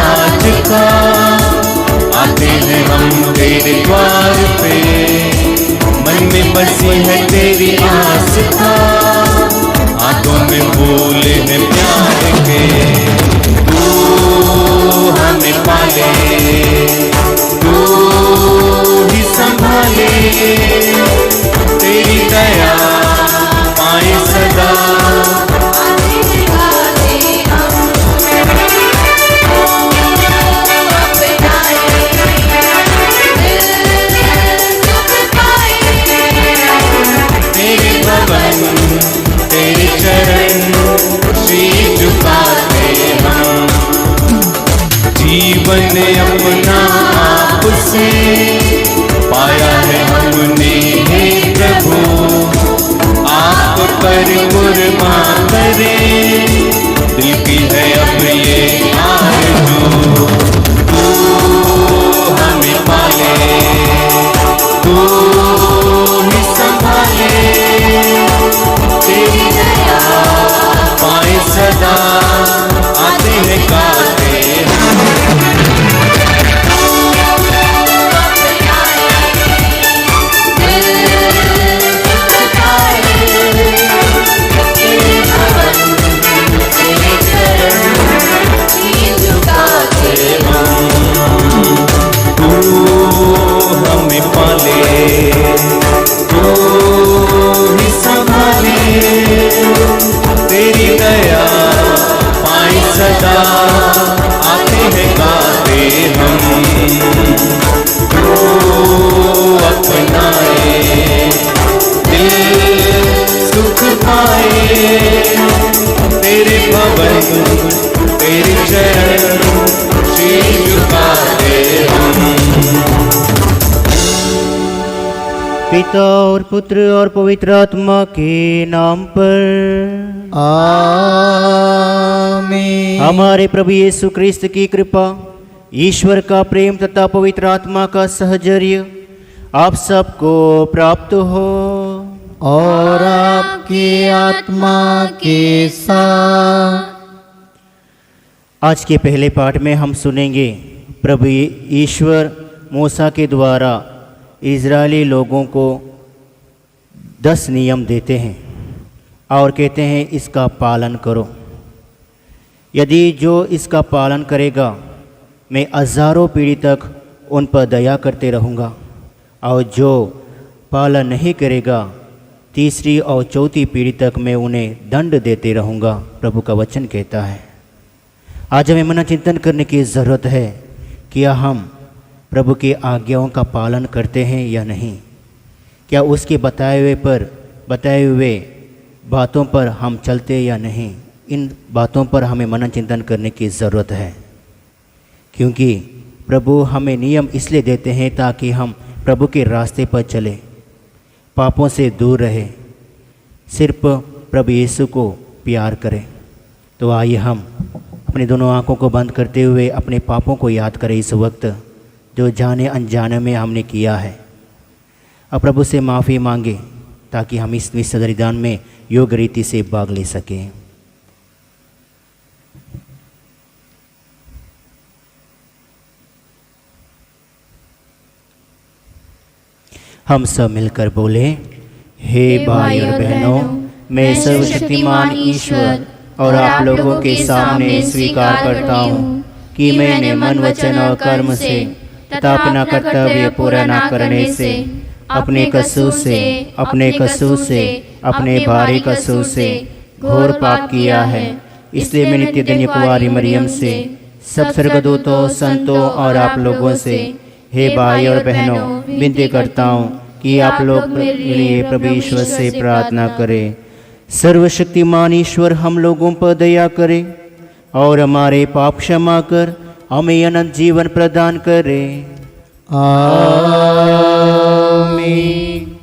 आज का, आते हैं हम तेरे द्वार पे। मन में बसी है तेरी आस्था, हाथों में फूल है प्यार के। तू हमें पाले, तू ही संभाले, तेरी दया पाए सदा। तेरे चरण शीश झुकाते हम, जीवन अपना आपसे पाया है हमने हे प्रभु। आप पर कुर्बान करें, दिल की है अब ये आरज़ू। तू हमें पाले, तू ही संभाले, तेरी दया पाए सदा। आते हैं गाते हमें पाले, तू ही संभाले, तेरी दया पाए सदा। आते हैं गाते हम, तू अपनाए, दिल सुख पाए, तेरे भवन तेरे चरण शीश झुकाते हम। पिता और पुत्र और पवित्र आत्मा के नाम पर आमीन। हमारे प्रभु यीशु क्रिस्त की कृपा, ईश्वर का प्रेम तथा पवित्र आत्मा का सहचर्य आप सबको प्राप्त हो और आपकी आत्मा के साथ। आज के पहले पाठ में हम सुनेंगे प्रभु ईश्वर मूसा के द्वारा इजरायली लोगों को 10 नियम देते हैं और कहते हैं इसका पालन करो। यदि जो इसका पालन करेगा, मैं हज़ारों पीढ़ी तक उन पर दया करते रहूँगा, और जो पालन नहीं करेगा, तीसरी और चौथी पीढ़ी तक मैं उन्हें दंड देते रहूँगा। प्रभु का वचन कहता है। आज हमें मन चिंतन करने की ज़रूरत है, क्या हम प्रभु की आज्ञाओं का पालन करते हैं या नहीं? क्या उसके बताए हुए बातों पर हम चलते या नहीं? इन बातों पर हमें मनन चिंतन करने की ज़रूरत है, क्योंकि प्रभु हमें नियम इसलिए देते हैं ताकि हम प्रभु के रास्ते पर चलें, पापों से दूर रहे, सिर्फ प्रभु यीशु को प्यार करें। तो आइए हम अपनी दोनों आँखों को बंद करते हुए अपने पापों को याद करें इस वक्त, जो जाने अनजाने में हमने किया है। अब प्रभु से माफ़ी मांगे ताकि हम इस विशुद्ध बलिदान में योग्य रीति से भाग ले सकें। हम सब मिलकर बोले, हे भाई और बहनों, मैं सर्वशक्तिमान ईश्वर और आप लोगों के सामने स्वीकार करता हूँ कि मैंने मन, वचन और कर्म से तथा अपना कर्तव्य पूरा न करने से, अपने कसूर से, अपने भारी कसूर से घोर पाप किया है। इसलिए मैं नित्य दिन कुंवारी मरियम से, सब स्वर्गदूतों, संतों और आप लोगों से, हे भाई और बहनों, विनती करता हूँ कि आप लोग मेरे लिए प्रभु ईश्वर से प्रार्थना करें। सर्वशक्तिमान ईश्वर हम लोगों पर दया करे और हमारे पाप क्षमा कर हमें अनंत जीवन प्रदान करे। आमीन।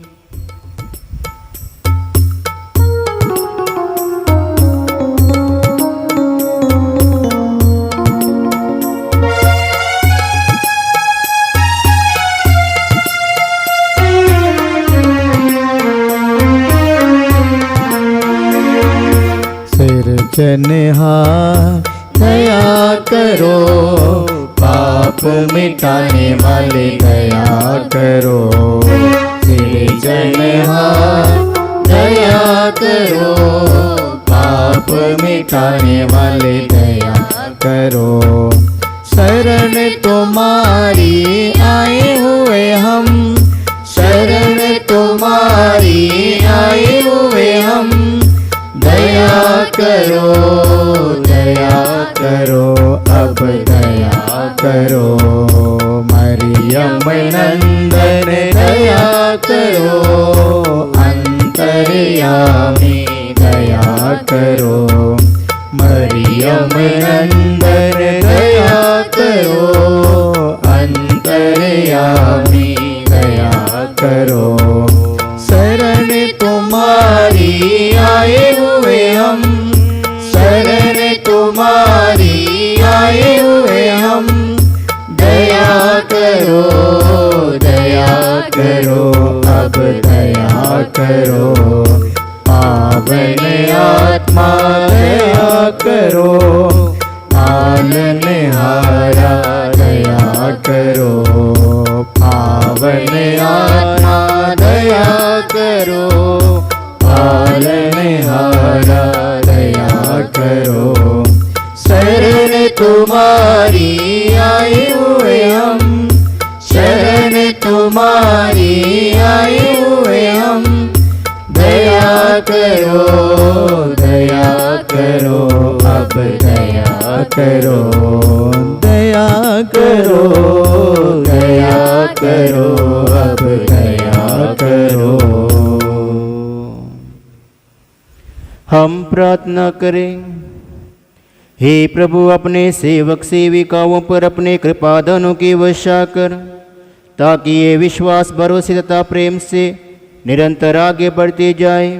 सिरजनहार दया करो, पाप मिटाने वाले दया करो, सृजनहार दया करो, पाप मिटाने वाले दया करो। शरण तुम्हारी आए हुए हम, शरण तुम्हारी आए हुए हम, दया करो, दया करो, अब दया करो। मरियम नंदन दया करो, अंतर्यामी दया करो। मरियम नंदन दया करो, अंतर्यामी दया करो। शरण तुम्हारी आए हुए हम, शरण तुम्हारी आए हुए हम, दया करो, दया करो, अब दया करो। पावन आत्मा दया करो, पालनहारा दया करो। पावन आत्मा दया करो, पालनहारा दया करो। शरण तुम्हारी आए हुए हम, शरण तुम्हारी आए हुए हम, दया करो, दया करो, अब दया करो। दया करो, दया करो, अब दया करो। हम प्रार्थना करें। हे प्रभु, अपने सेवक सेविकाओं पर अपने कृपादानों की वर्षा कर, ताकि ये विश्वास, भरोसे तथा प्रेम से निरंतर आगे बढ़ते जाए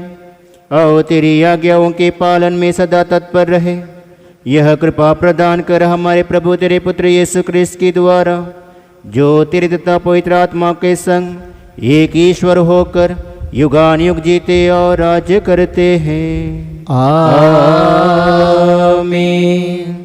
और तेरी आज्ञाओं के पालन में सदा तत्पर रहे। यह कृपा प्रदान कर हमारे प्रभु तेरे पुत्र यीशु ख्रिस्त के द्वारा, जो तेरे तथा पवित्र आत्मा के संग एक ईश्वर होकर युगान युग जीते और राज्य करते हैं। आमीन।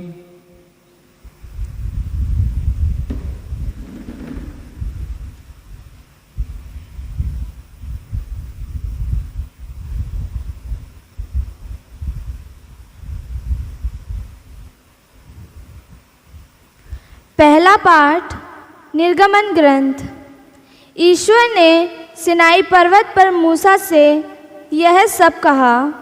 पहला पाठ निर्गमन ग्रंथ। ईश्वर ने सिनाई पर्वत पर मूसा से यह सब कहा,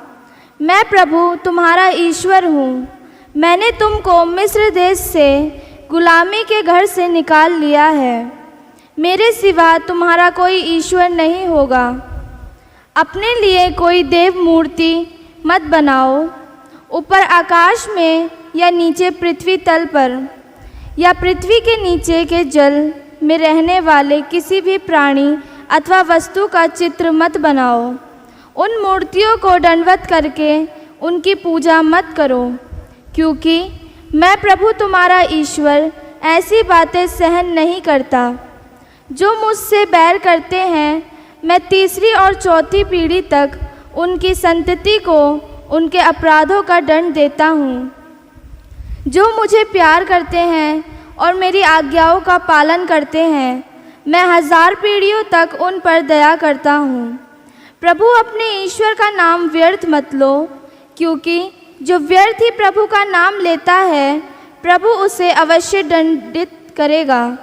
मैं प्रभु तुम्हारा ईश्वर हूँ। मैंने तुमको मिस्र देश से गुलामी के घर से निकाल लिया है। मेरे सिवा तुम्हारा कोई ईश्वर नहीं होगा। अपने लिए कोई देव मूर्ति मत बनाओ, ऊपर आकाश में या नीचे पृथ्वी तल पर या पृथ्वी के नीचे के जल में रहने वाले किसी भी प्राणी अथवा वस्तु का चित्र मत बनाओ। उन मूर्तियों को दंडवत करके उनकी पूजा मत करो, क्योंकि मैं प्रभु तुम्हारा ईश्वर ऐसी बातें सहन नहीं करता। जो मुझसे बैर करते हैं, मैं तीसरी और चौथी पीढ़ी तक उनकी संतति को उनके अपराधों का दंड देता हूँ। जो मुझे प्यार करते हैं और मेरी आज्ञाओं का पालन करते हैं, मैं 1000 पीढ़ियों तक उन पर दया करता हूँ। प्रभु अपने ईश्वर का नाम व्यर्थ मत लो, क्योंकि जो व्यर्थ ही प्रभु का नाम लेता है, प्रभु उसे अवश्य दंडित करेगा।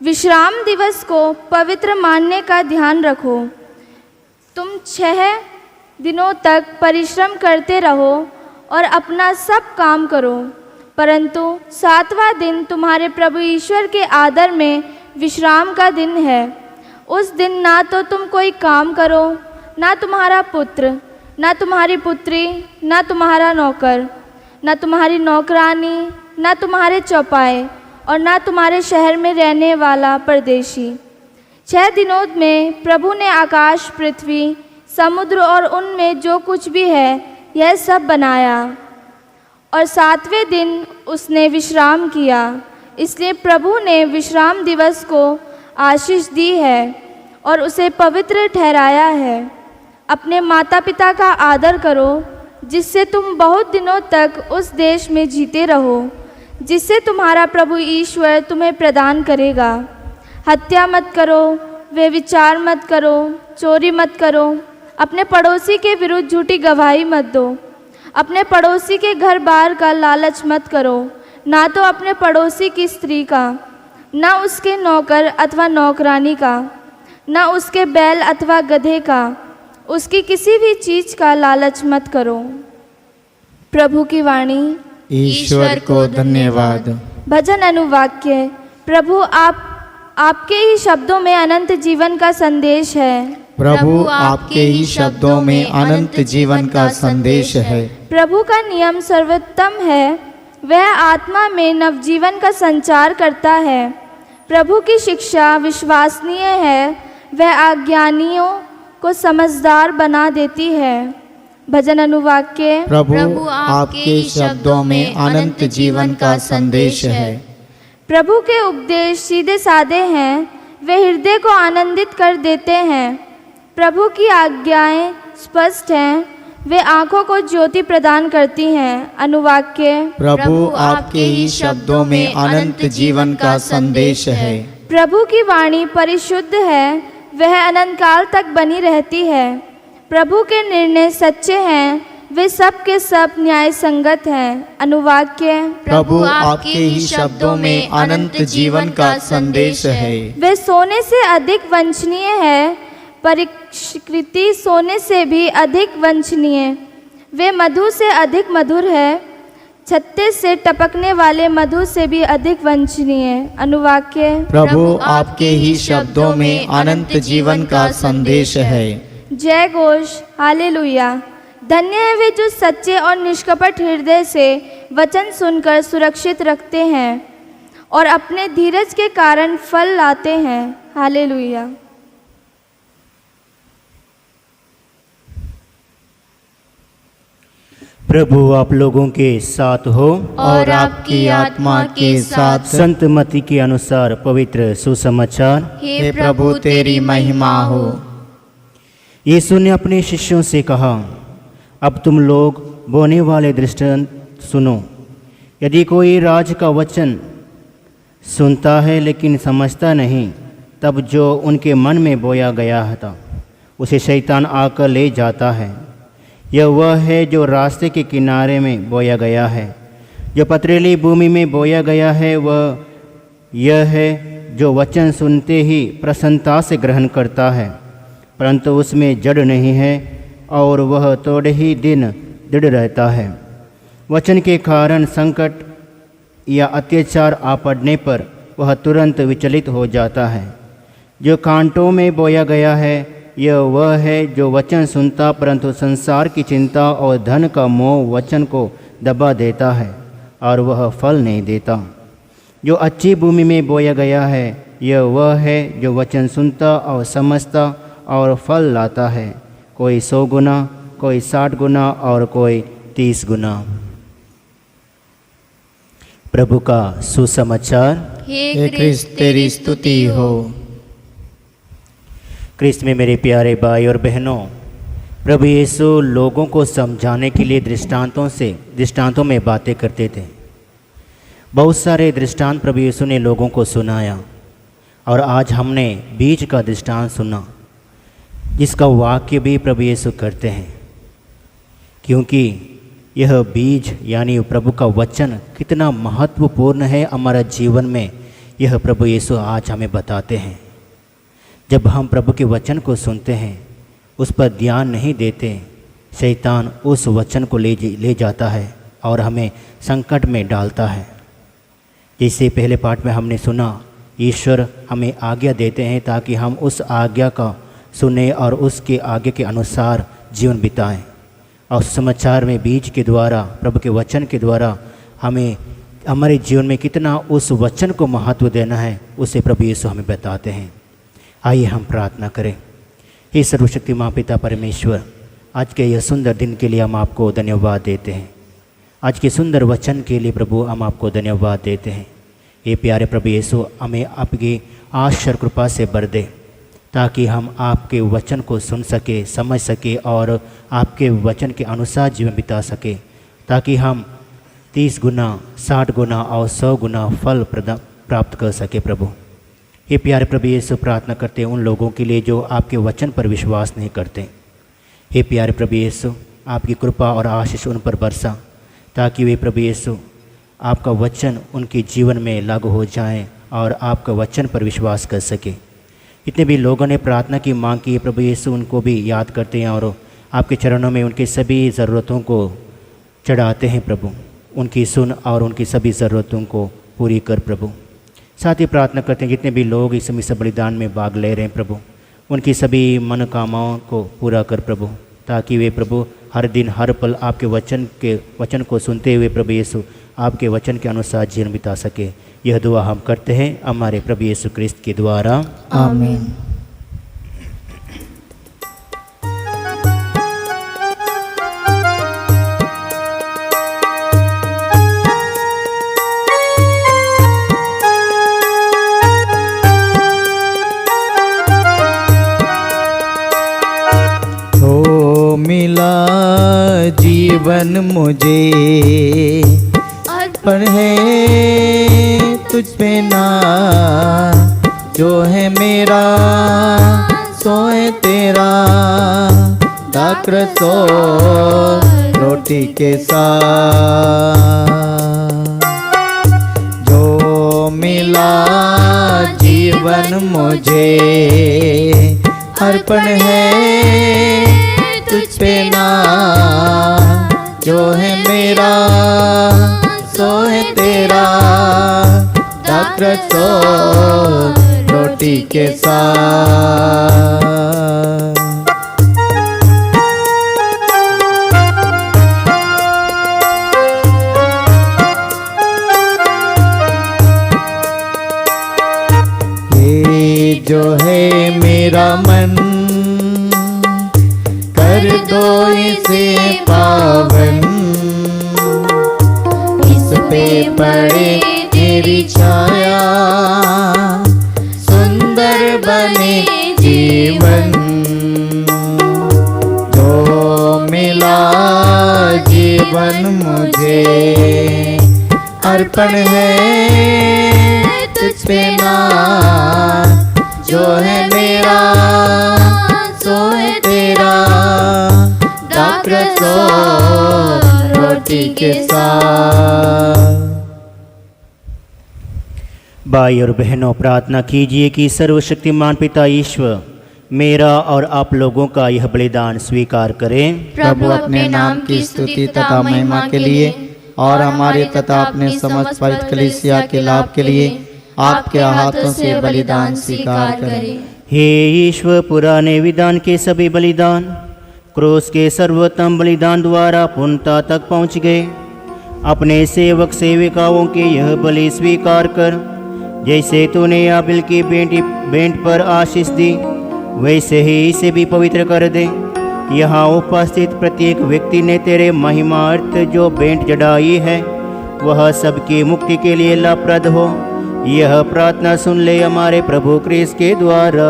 विश्राम दिवस को पवित्र मानने का ध्यान रखो। तुम 6 दिनों तक परिश्रम करते रहो और अपना सब काम करो, परंतु 7वां दिन तुम्हारे प्रभु ईश्वर के आदर में विश्राम का दिन है। उस दिन ना तो तुम कोई काम करो, ना तुम्हारा पुत्र, ना तुम्हारी पुत्री, ना तुम्हारा नौकर, ना तुम्हारी नौकरानी, ना तुम्हारे चौपाए और ना तुम्हारे शहर में रहने वाला परदेशी। 6 दिनों में प्रभु ने आकाश, पृथ्वी, समुद्र और उनमें जो कुछ भी है, यह सब बनाया, और 7वें दिन उसने विश्राम किया। इसलिए प्रभु ने विश्राम दिवस को आशीष दी है और उसे पवित्र ठहराया है। अपने माता पिता का आदर करो, जिससे तुम बहुत दिनों तक उस देश में जीते रहो जिसे तुम्हारा प्रभु ईश्वर तुम्हें प्रदान करेगा। हत्या मत करो, व्यभिचार मत करो, चोरी मत करो, अपने पड़ोसी के विरुद्ध झूठी गवाही मत दो, अपने पड़ोसी के घर बार का लालच मत करो, ना तो अपने पड़ोसी की स्त्री का, ना उसके नौकर अथवा नौकरानी का, ना उसके बैल अथवा गधे का, उसकी किसी भी चीज का लालच मत करो। प्रभु की वाणी। ईश्वर को धन्यवाद। भजन अनुवाक्य। प्रभु आपके ही शब्दों में अनंत जीवन का संदेश है। प्रभु आपके ही शब्दों में अनंत जीवन का संदेश है। प्रभु का नियम सर्वोत्तम है, वह आत्मा में नवजीवन का संचार करता है। प्रभु की शिक्षा विश्वसनीय है, वह अज्ञानियों को समझदार बना देती है। भजन अनुवाक्य। प्रभु आपके शब्दों में अनंत जीवन का संदेश है। प्रभु के उपदेश सीधे साधे हैं, वे हृदय को आनंदित कर देते हैं। प्रभु की आज्ञाएं स्पष्ट हैं, वे आँखों को ज्योति प्रदान करती हैं। अनुवाक्य। प्रभु आपके ही शब्दों में अनंत जीवन का संदेश है। प्रभु की वाणी परिशुद्ध है, वह अनंत काल तक बनी रहती है। प्रभु के निर्णय सच्चे हैं, वे सब के सब न्याय संगत हैं। अनुवाक्य। प्रभु आपके ही शब्दों में अनंत जीवन का संदेश है। वे सोने से अधिक वंचनीय है, परिष्कृति सोने से भी अधिक वंचनीय। वे मधु से अधिक मधुर है, छत्ते से टपकने वाले मधु से भी अधिक वंचनीय। अनुवाक्य। प्रभु आपके ही शब्दों में अनंत जीवन का संदेश है। जय घोष। हालेलुया। धन्य है वे जो सच्चे और निष्कपट हृदय से वचन सुनकर सुरक्षित रखते हैं और अपने धीरज के कारण फल लाते हैं। हालेलुया। प्रभु आप लोगों के साथ हो और आपकी आत्मा के साथ। संत मत्ती के अनुसार पवित्र सुसमाचार। हे प्रभु तेरी महिमा हो। यीशु ने अपने शिष्यों से कहा, अब तुम लोग बोने वाले दृष्टांत सुनो। यदि कोई राज का वचन सुनता है लेकिन समझता नहीं, तब जो उनके मन में बोया गया था उसे शैतान आकर ले जाता है। यह वह है जो रास्ते के किनारे में बोया गया है। जो पथरीली भूमि में बोया गया है वह यह है जो वचन सुनते ही प्रसन्नता से ग्रहण करता है, परंतु उसमें जड़ नहीं है और वह थोड़े ही दिन दृढ़ रहता है। वचन के कारण संकट या अत्याचार आ पड़ने पर वह तुरंत विचलित हो जाता है। जो कांटों में बोया गया है यह वह है जो वचन सुनता, परंतु संसार की चिंता और धन का मोह वचन को दबा देता है और वह फल नहीं देता। जो अच्छी भूमि में बोया गया है यह वह है जो वचन सुनता और समझता और फल लाता है, कोई 100 गुना, कोई 60 गुना और कोई 30 गुना। प्रभु का सुसमाचार। हे क्रिस्त तेरी स्तुति हो। क्रिस्त में मेरे प्यारे भाई और बहनों, प्रभु यीशु लोगों को समझाने के लिए दृष्टांतों में बातें करते थे। बहुत सारे दृष्टांत प्रभु यीशु ने लोगों को सुनाया और आज हमने बीज का दृष्टांत सुना, जिसका वाक्य भी प्रभु यीशु करते हैं, क्योंकि यह बीज यानी प्रभु का वचन कितना महत्वपूर्ण है हमारा जीवन में, यह प्रभु यीशु आज हमें बताते हैं। जब हम प्रभु के वचन को सुनते हैं, उस पर ध्यान नहीं देते, शैतान उस वचन को ले जाता है और हमें संकट में डालता है। जैसे पहले पाठ में हमने सुना, ईश्वर हमें आज्ञा देते हैं ताकि हम उस आज्ञा का सुने और उसके आगे के अनुसार जीवन बिताएं। और समाचार में बीज के द्वारा, प्रभु के वचन के द्वारा हमें हमारे जीवन में कितना उस वचन को महत्व देना है, उसे प्रभु यीशु हमें बताते हैं। आइए हम प्रार्थना करें। हे सर्वशक्ति माँ पिता परमेश्वर, आज के यह सुंदर दिन के लिए हम आपको धन्यवाद देते हैं। आज के सुंदर वचन के लिए प्रभु हम आपको धन्यवाद देते हैं। ये प्यारे प्रभु यीशु, हमें आपकी आश्चर्य कृपा से भर दे ताकि हम आपके वचन को सुन सके, समझ सके और आपके वचन के अनुसार जीवन बिता सके, ताकि हम 30 गुना, 60 गुना और 100 गुना फल प्राप्त कर सके। प्रभु, ये प्यारे प्रभु यीशु, प्रार्थना करते हैं उन लोगों के लिए जो आपके वचन पर विश्वास नहीं करते। हे प्यारे प्रभु यीशु, आपकी कृपा और आशीष उन पर बरसा, ताकि वे प्रभु यीशु आपका वचन उनके जीवन में लागू हो जाए और आपका वचन पर विश्वास कर सके। इतने भी लोगों ने प्रार्थना की मांग की, प्रभु यीशु उनको भी याद करते हैं और आपके चरणों में उनकी सभी ज़रूरतों को चढ़ाते हैं। प्रभु, उनकी सुन और उनकी सभी ज़रूरतों को पूरी कर। प्रभु, साथ ही प्रार्थना करते हैं जितने भी लोग इस समय बलिदान में भाग ले रहे हैं, प्रभु उनकी सभी मनोकामनाओं को पूरा कर प्रभु, ताकि वे प्रभु हर दिन हर पल आपके वचन को सुनते हुए प्रभु यीशु आपके वचन के अनुसार जीवन बिता सके। यह दुआ हम करते हैं हमारे प्रभु यीशु क्रिस्त के द्वारा, आमीन। मिला जीवन मुझे अर्पण है तुझ पे ना, जो है मेरा सो है तेरा, दाकर सो रोटी के साथ। जो मिला जीवन मुझे अर्पण है तुझ पे ना, जो है मेरा सो है तेरा, दाकर सो रोटी के साथ। ये जो है मेरा मन, कर दो इसे पावन, इस पे पड़े तेरी छाया, सुंदर बने जीवन। जो मिला जीवन मुझे अर्पण है तुझ पे ना, जो है मेरा सो है तेरा, दाकर सो रोटी के साथ। भाई और बहनों, प्रार्थना कीजिए कि सर्वशक्तिमान पिता ईश्वर मेरा और आप लोगों का यह बलिदान स्वीकार करें। प्रभु अपने नाम की स्तुति तथा महिमा के लिए और हमारे तथा अपने समस्त पवित्र कलीसिया के लाभ के लिए आपके हाथों से बलिदान स्वीकार करें। हे ईश्वर, पुराने विधान के सभी बलिदान क्रूस के सर्वोत्तम बलिदान द्वारा पूर्णता तक पहुँच गए। अपने सेवक सेविकाओं के यह बलि स्वीकार कर, जैसे तूने आबिल की भेंट पर आशीष दी, वैसे ही इसे भी पवित्र कर दे। यहाँ उपस्थित प्रत्येक व्यक्ति ने तेरे महिमार्थ जो भेंट चढ़ाई है, वह सबकी मुक्ति के लिए लाभप्रद हो। यह प्रार्थना सुन ले हमारे प्रभु क्रिस्त के द्वारा,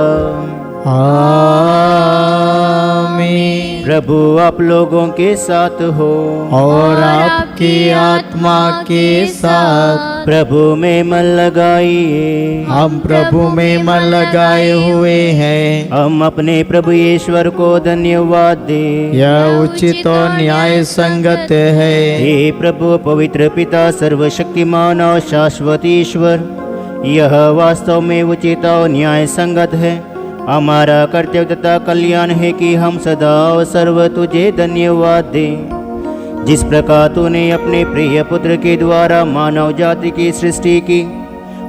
आमीन। प्रभु आप लोगों के साथ हो और आपकी आत्मा के साथ। प्रभु में मन लगाइए, हम प्रभु में मन लगाए हुए हैं। हम अपने प्रभु ईश्वर को धन्यवाद दे। यह उचित और न्याय संगत है। हे प्रभु पवित्र पिता सर्वशक्तिमान और शाश्वत ईश्वर, यह वास्तव में उचित और न्याय संगत है। हमारा कर्तव्य तथा कल्याण है कि हम सदा और सर्व तुझे धन्यवाद दें। जिस प्रकार तूने अपने प्रिय पुत्र के द्वारा मानव जाति की सृष्टि की,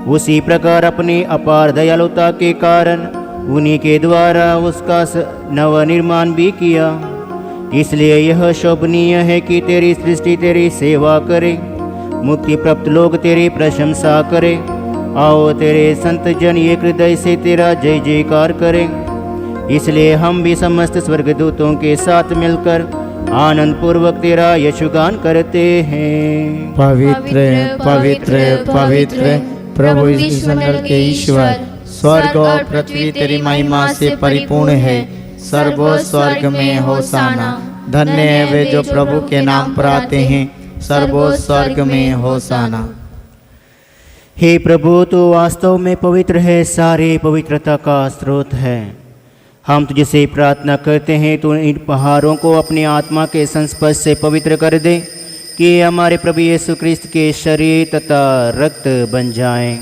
उसी प्रकार अपनी अपार दयालुता के कारण उन्हीं के द्वारा उसका नवनिर्माण भी किया। इसलिए यह शोभनीय है कि तेरी सृष्टि तेरी सेवा करे, मुक्ति प्राप्त लोग तेरी प्रशंसा करे, आओ तेरे संत जन एक हृदय से तेरा जय जयकार करें। इसलिए हम भी समस्त स्वर्गदूतों के साथ मिलकर आनंद पूर्वक तेरा यशुगान करते हैं। पवित्र पवित्र पवित्र प्रभु इस मंडल के ईश्वर, स्वर्ग और पृथ्वी तेरी महिमा से परिपूर्ण है। सर्वो स्वर्ग में होशाना। धन्य है वे जो प्रभु के नाम पर आते हैं। सर्वो स्वर्ग में होशाना। हे प्रभु, तू वास्तव में पवित्र है, सारे पवित्रता का स्रोत है। हम तुझसे प्रार्थना करते हैं, तू इन पहाड़ों को अपनी आत्मा के संस्पर्श से पवित्र कर दे कि हमारे प्रभु यीशु क्रिस्त के शरीर तथा रक्त बन जाएं।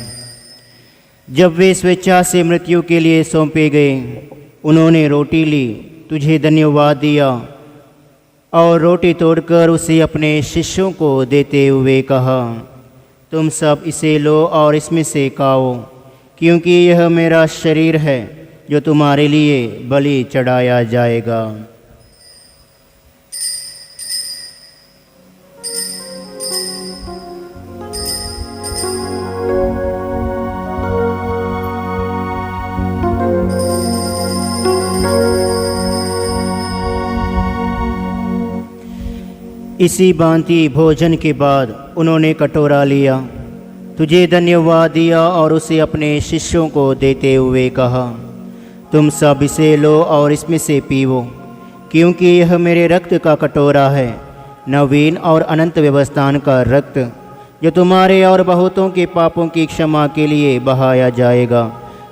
जब वे स्वेच्छा से मृत्यु के लिए सौंपे गए, उन्होंने रोटी ली, तुझे धन्यवाद दिया और रोटी तोड़कर उसे अपने शिष्यों को देते हुए कहा, तुम सब इसे लो और इसमें से खाओ, क्योंकि यह मेरा शरीर है जो तुम्हारे लिए बलि चढ़ाया जाएगा। इसी भांति भोजन के बाद उन्होंने कटोरा लिया, तुझे धन्यवाद दिया और उसे अपने शिष्यों को देते हुए कहा, तुम सब इसे लो और इसमें से पीवो, क्योंकि यह मेरे रक्त का कटोरा है, नवीन और अनंत व्यवस्थान का रक्त, जो तुम्हारे और बहुतों के पापों की क्षमा के लिए बहाया जाएगा।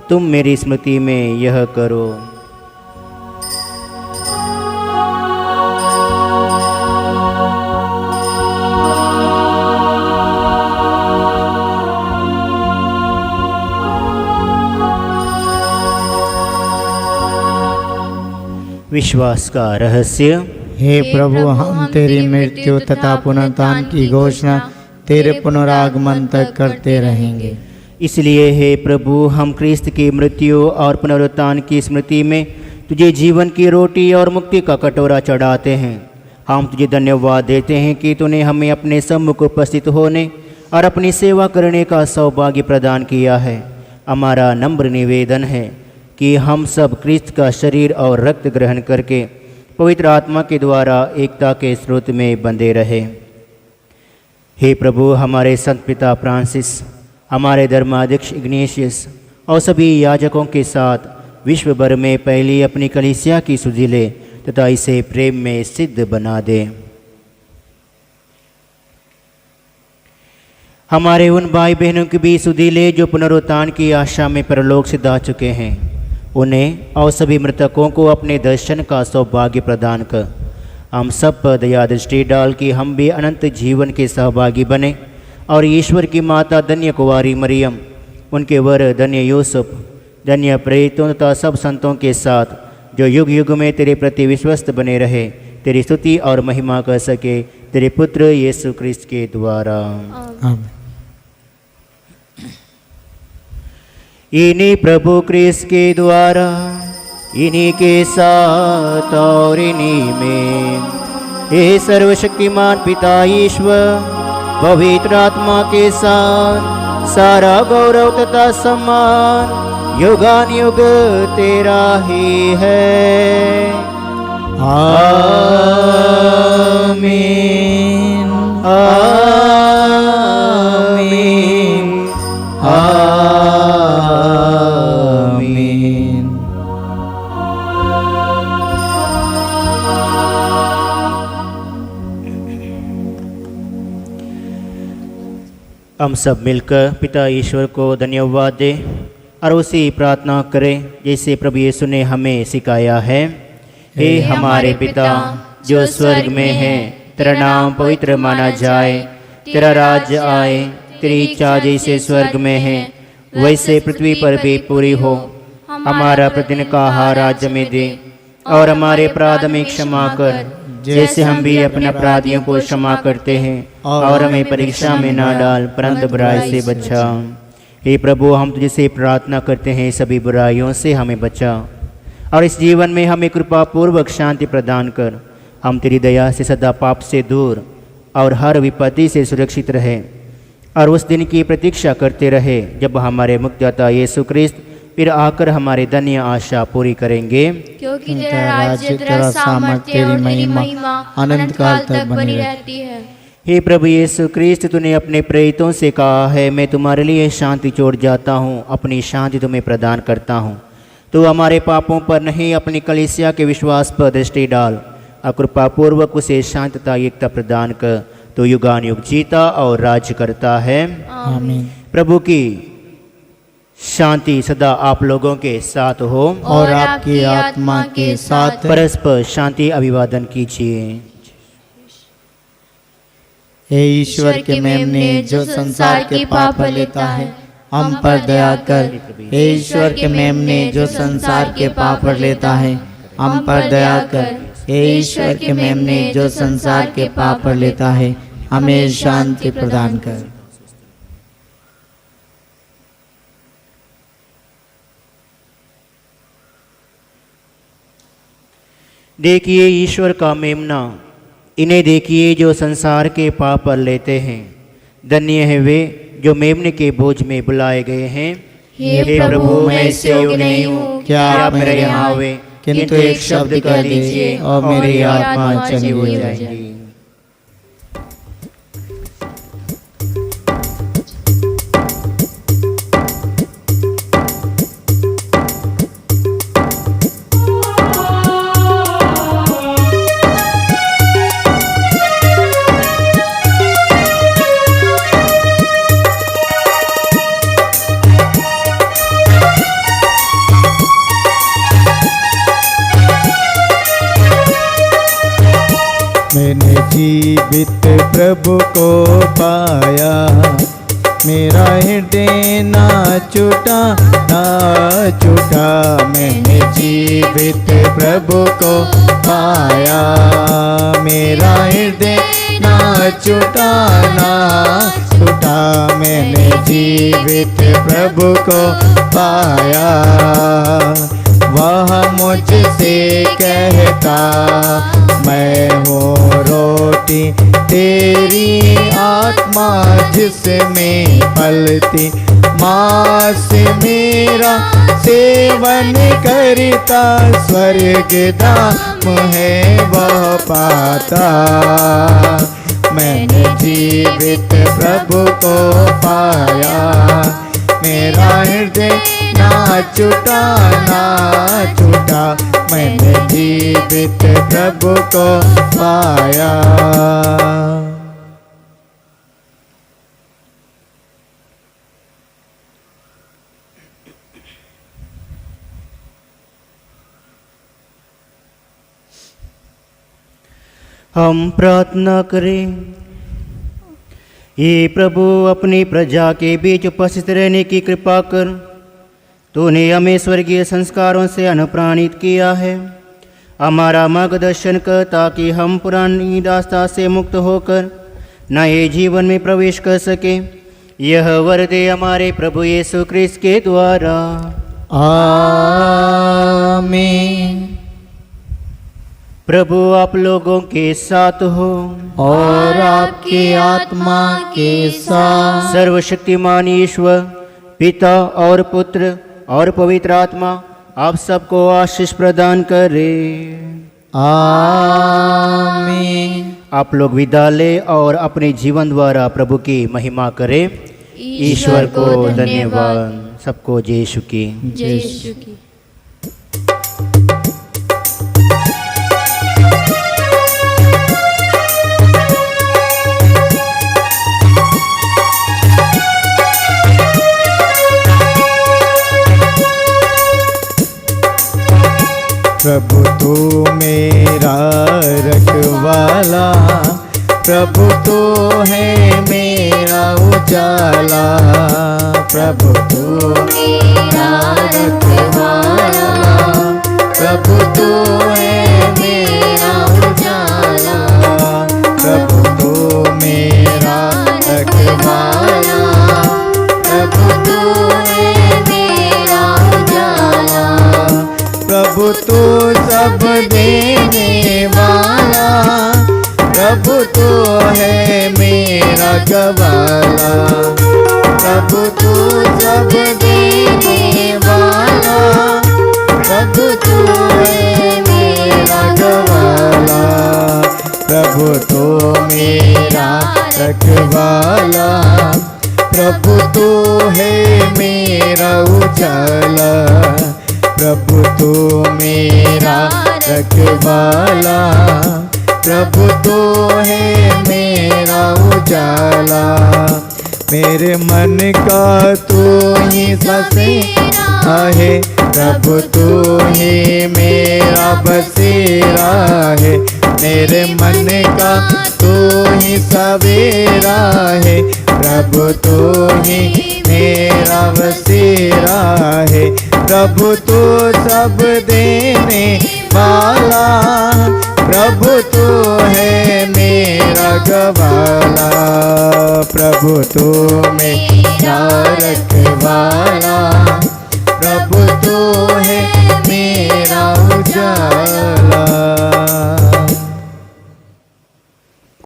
तुम मेरी स्मृति में यह करो। विश्वास का रहस्य। हे प्रभु, हम तेरी मृत्यु तथा पुनरुत्थान की घोषणा तेरे पुनरागमन तक करते रहेंगे। इसलिए हे प्रभु, हम क्रिस्त की मृत्यु और पुनरुत्थान की स्मृति में तुझे जीवन की रोटी और मुक्ति का कटोरा चढ़ाते हैं। हम तुझे धन्यवाद देते हैं कि तूने हमें अपने सम्मुख उपस्थित होने और अपनी सेवा करने का सौभाग्य प्रदान किया है। हमारा नम्र निवेदन है कि हम सब क्रिस्त का शरीर और रक्त ग्रहण करके पवित्र आत्मा के द्वारा एकता के स्रोत में बंधे रहे। हे प्रभु, हमारे संत पिता फ्रांसिस, हमारे धर्माध्यक्ष इग्नेशियस और सभी याजकों के साथ विश्व भर में पहली अपनी कलीसिया की सुधि ले तथा इसे प्रेम में सिद्ध बना दे। हमारे उन भाई बहनों की भी सुधि ले जो पुनरुत्थान की आशा में परलोक से जा चुके हैं। उन्हें और सभी मृतकों को अपने दर्शन का सौभाग्य प्रदान कर हम सब पर दया दृष्टि डाल कि हम भी अनंत जीवन के सहभागी बने और ईश्वर की माता धन्य कुंवारी मरियम, उनके वर धन्य यूसुफ, धन्य प्रेरितों तथा सब संतों के साथ जो युग युग में तेरे प्रति विश्वस्त बने रहे, तेरी स्तुति और महिमा कर सके, तेरे पुत्र यीशु क्रिस्त के द्वारा। आमीन। इन्हीं प्रभु क्रिस्त के द्वारा, इन्हीं के साथ और इन्हीं में, हे सर्वशक्तिमान पिता ईश्वर, पवित्र आत्मा के साथ सारा गौरव तथा सम्मान युगान युग तेरा ही है। आमीन। आमीन। आमीन। हम सब मिलकर पिता ईश्वर को धन्यवाद दें और उसी प्रार्थना करें जैसे प्रभु यीशु ने हमें सिखाया है। हे हमारे पिता जो स्वर्ग में है, तेरा नाम पवित्र माना जाए, तेरा राज्य आए, तेरी इच्छा जैसे स्वर्ग में है वैसे पृथ्वी पर भी पूरी हो। हमारा प्रतिदिन का आहार आज हमें दे और हमारे अपराध में क्षमा कर जैसे हम भी अपने अपराधियों को क्षमा करते हैं, और हमें परीक्षा में ना डाल परंतु बुराई से बचा। हे प्रभु, हम तुझसे प्रार्थना करते हैं सभी बुराइयों से हमें बचा और इस जीवन में हमें कृपा पूर्वक शांति प्रदान कर। हम तेरी दया से सदा पाप से दूर और हर विपत्ति से सुरक्षित रहे और उस दिन की प्रतीक्षा करते रहे जब हमारे मुक्तिदाता यीशु क्रिस्त फिर आकर हमारी धन्य आशा पूरी करेंगे। क्योंकि तेरा राज्य, तेरा सामर्थ्य और तेरी महिमा अनंत काल तक बनी रहती है। हे प्रभु यीशु क्रिस्त, तूने अपने प्रेरितों से कहा है, मैं तुम्हारे लिए शांति छोड़ जाता हूँ, अपनी शांति तुम्हें प्रदान करता हूँ। तो हमारे पापों पर नहीं, अपनी कलीसिया के विश्वास पर दृष्टि डाल, और कृपापूर्वक उसे शांतता एकता प्रदान कर। तो युगान युग जीता और राज्य करता है। आमीन। प्रभु की शांति सदा आप लोगों के साथ हो और आपकी आत्मा के साथ। परस्पर शांति अभिवादन कीजिए। हे ईश्वर के मेमने, जो संसार के पाप लेता है, हम पर दया कर। हे ईश्वर के मेमने, जो संसार के पाप लेता है, हम पर दया कर। हे ईश्वर के मेमने, जो संसार के पाप लेता है, हमें शांति प्रदान कर। देखिए ईश्वर का मेमना, इन्हें देखिए जो संसार के पाप पर लेते हैं। धन्य है वे जो मेमने के बोझ में बुलाए गए हैं। हे प्रभु, मैं इससे योग्य नहीं हूँ क्या आप मेरे यहाँ आवे, किंतु एक शब्द कह दीजिए और मेरी आत्मा चंगी हो जाएगी। मैंने जीवित प्रभु को पाया, मेरा हृदय ना छूटा ना छूटा। मैंने जीवित प्रभु को पाया, मेरा हृदय ना छूटा ना छूटा। मैंने जीवित प्रभु को पाया, वह मुझसे कहता, मैं हूँ रोटी तेरी आत्मा जिसमें पलती। मांस मेरा सेवन करता, स्वर्ग धाम है वह पाता। मैंने जीवित प्रभु को पाया, मेरा हृदय ना छूटा ना छूटा। मैंने जीवित प्रभु को पाया। हम प्रार्थना करें। ये प्रभु, अपनी प्रजा के बीच उपस्थित रहने की कृपा कर। तूने हमें स्वर्गीय संस्कारों से अनुप्राणित किया है। हमारा मार्गदर्शन कर, ताकि हम पुरानी दास्ता से मुक्त होकर नए जीवन में प्रवेश कर सके। यह वर दे हमारे प्रभु यीशु क्रिस्त के द्वारा। आमीन। प्रभु आप लोगों के साथ हो और आपकी आत्मा के साथ। सर्वशक्तिमान ईश्वर पिता और पुत्र और पवित्र आत्मा आप सबको आशीष प्रदान करे। आमीन। आप लोग विदा ले और अपने जीवन द्वारा प्रभु की महिमा करें। ईश्वर को धन्यवाद। सबको जय यीशु की। जय यीशु की। प्रभु तू मेरा रखवाला, प्रभु तू है मेरा उजाला। प्रभु तू मेरा रखवाला, प्रभु तू है मेरा उजाला। प्रभु तू मेरा रखवाला, प्रभु तू है मेरा उजाला। प्रभु तू सब देने वाला, प्रभु तू है मेरा गवाला। प्रभु तू सब देने वाला, प्रभु तू है मेरा गवाला। प्रभु तू मेरा रखवाला। प्रभु तू है मेरा उजाला, प्रभु तू मेरा रखवाला। प्रभु तू है मेरा उजाला। मेरे मन का तू ही बसेरा है, प्रभु तू ही मेरा बसेरा है। मेरे मन का तू ही सवेरा है, प्रभु तू ही मेरा बसेरा है। प्रभु तू सब देने वाला, प्रभु तू है मेरा गवाला। प्रभु तू मेरा रखवाला, प्रभु तू